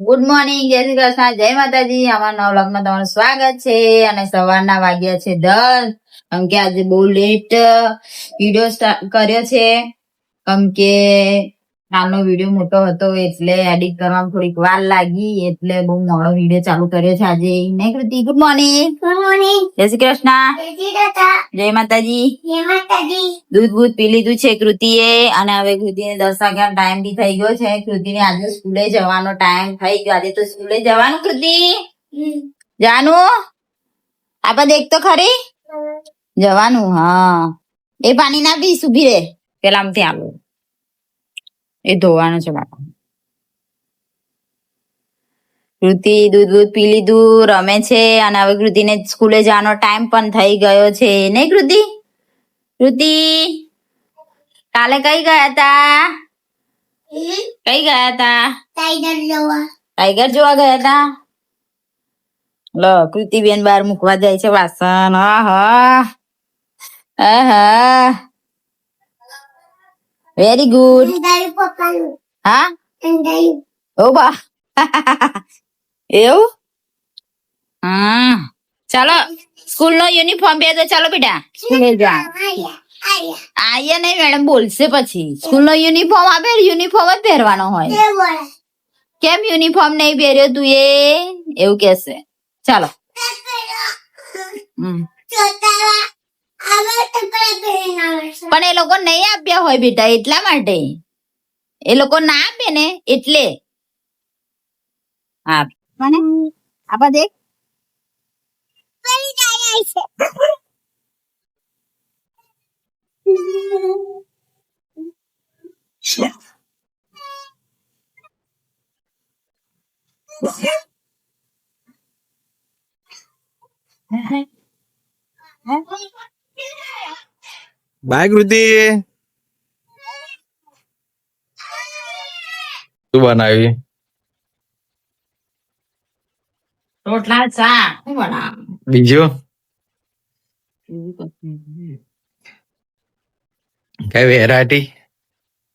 Good morning, જય શ્રી કૃષ્ણ, જય માતાજી. અમારા નવા વ્લોગમાં તમારું સ્વાગત છે. અને સવારના વાગ્યા છે 10. કેમ કે આજે બહુ લેટ વિડીયો સ્ટાર્ટ કર્યો છે. કેમ કે કાલનો વિડીયો મોટો હતો એટલે એડિટ કરવામાં થોડીક વાર લાગી, એટલે બહુ મોડો વિડીયો ચાલુ કર્યો છે આજે. નહીં Kriti? Good morning. Good morning. જય શ્રી કૃષ્ણ. જય શ્રી કૃષ્ણ. જય માતાજી. જય માતાજી. દૂધ પી લીધું છે કૃતિએ, અને હવે કૃતિને 10 વાગ્યાનો ટાઈમ બી થઈ ગયો છે. કૃતિને આજે સ્કૂલે જવાનો ટાઈમ થઈ ગયો. આજે તો સ્કૂલે જવાનું કૃતિ? જાનું? આપા દેખ તો ખરી જવાનું. હા, એ પાણી ના પીસ, ઉભી રે. પેલા આમથી આવું, એ ધોવાનું છે બાપા. કૃતિ દૂધ પી લીધું, રમે છે, અને હવે કૃતિને સ્કૂલે જવાનો ટાઈમ પણ થઈ ગયો છે. નહીં કૃતિ? કૃતિ કાલે કઈ ગયા તા? કઈ ગયા તા? ટાઈગર જોવા ગયા તા. લો, કૃતિ બેન બહાર મૂકવા જાય છે વાસણ. Very good. હા, ઓ બા એવું? હા, ચાલો સ્કૂલ નો યુનિફોર્મ પહેરજો. ચાલો બેટા, સ્કૂલે જા. આયા નહીં, મેડમ બોલશે પછી. સ્કૂલ નો યુનિફોર્મ આપે, યુનિફોર્મ જ પહેરવાનો હોય. કેમ યુનિફોર્મ નહીં પહેર્યો તું? એવું કેશે. ચાલો. પણ એ લોકો નહીં આપ્યા હોય બેટા, એટલા માટે. એ લોકો ના આપે ને એટલે. હા, મને આપા દેખ. બાય કૃતિ. શું બનાવી? રોટલા શાક. શું બનાવ? બીજું કઈ વેરાયટી?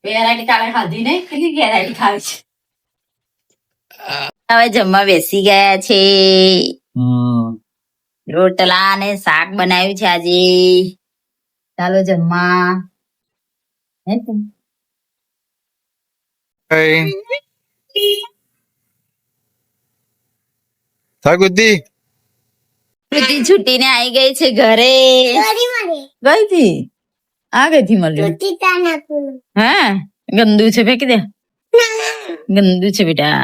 વેરાયટી કાલે ખાધી નહીં. કેટલી વેરાયટી ખાવી છે. હવે જમવા બેસી ગયા છે. રોટલા ને શાક બનાવ્યું છે આજે. ચાલો જમવા. કૃતિ કૃતિ છૂટીને આવી ગઈ છે ઘરે. ગઈ થી આ ગઈ થી મળ્યું. હા, ગંદુ છે, ફેંકી દે. ગંદુ છે બેટા.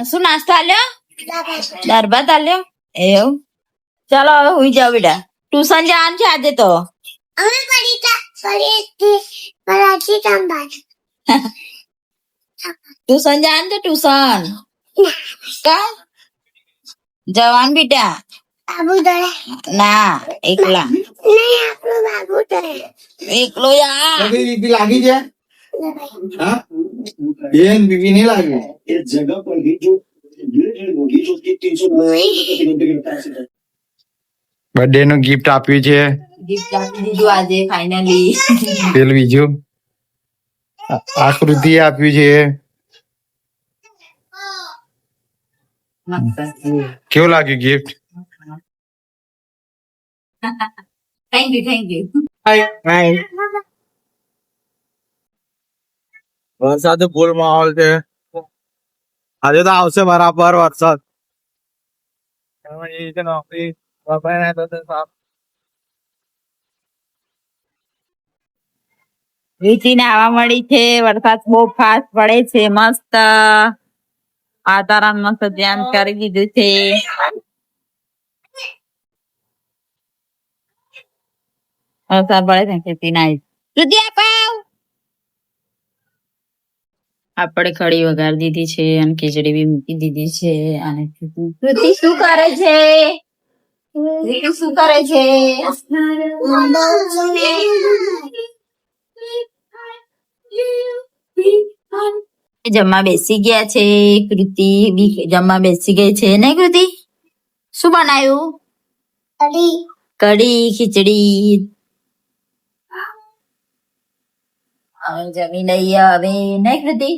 શું નાસ્તો આલ્યો? દાળ ભાત આલ્યો. એવું? ચાલો હવે હુઈ જાવ બેટા. ટ્યુશન જવાનું છે આજે તો. ટ્યુશન જવાનું છે, ટ્યુશન. કા જવાનું બેટા? ના, એકલા. એકલો યાર. લાગી છે? બેન બીબી નહીં લાગે. બર્થડે નું ગિફ્ટ આપ્યું છે. ગિફ્ટ આપી દીધું આજે ફાઇનલી. પેલું બીજું આકૃતિ આપ્યું છે. કેવું લાગ્યું ગિફ્ટ? Thank you. વરસાદ ફૂલ માહોલ છે. આજે તો આવશે બરાબર વરસાદ. નોકરી વીસીને આવવા મળી છે. વરસાદ બહુ ફાસ્ટ પડે છે. મસ્ત વાતાવરણ મસ્ત ધ્યાન કરી દીધું છે. વરસાદ પડે છે. ખેતી ના આપણે કઢી વઘારી દીધી છે, અને ખીચડી બી મૂકી દીધી છે. અને કૃતિ શું કરે છે? શું કરે છે? જમવા બેસી ગયા છે. કૃતિ બી જમવા બેસી ગઈ છે. ને કૃતિ શું બનાવ્યું? કઢી ખીચડી. હવે જમી લઈએ હવે. નહીં કૃતિ?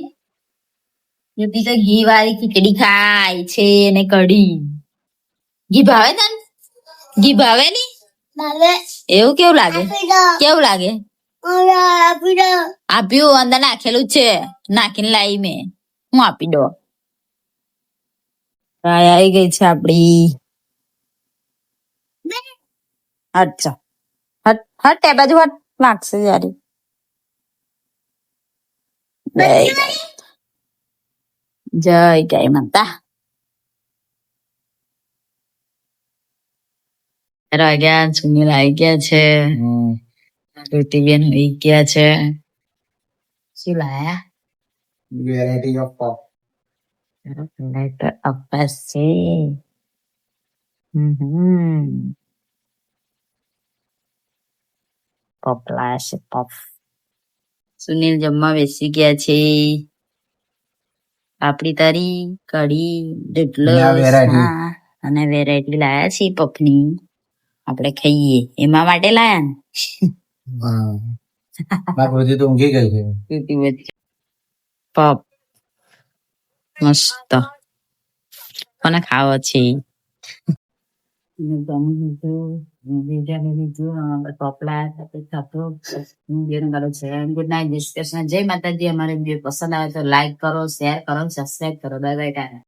યુપી તો ઘી વાળી ખીચડી ખાય છે અને કઢી. ઘી ભાવે તને? ઘી ભાવે ની? એવું કેવું લાગે? કેવું લાગે? આપ્યું અંદર નાખેલું જ છે, નાખીને લાવી મેં. હું આપી દો. રાય આવી ગઈ છે આપડી. અચ્છા હટ હટ એ બાજુ હટ, લાગશે જયારે. જય ગાય માતા. રાગ્યા સુનિલ આવી ગયા છે, શ્રુતિબેન આવી ગયા છે. શું લાયા? વેરાયટી ઓફ પપ. અપાસ છે. પપ લાયા છે પપ. સુનિલ જમવા બેસી ગયા છે. આપડી તારી કઢી રોટલો અને વેરાયટી લાયા છે પપની. આપણે ખાઈએ એમાં માટે લાયા ને. તો ઊંઘી ગઈ છે. પપ મસ્ત કોને ખાવો છે? ગુડ નાઇટ, જય માતાજી. અમારે વિડીયો પસંદ આવે તો લાઈક કરો, શેર કરો, સબસ્ક્રાઈબ કરો. Bye bye.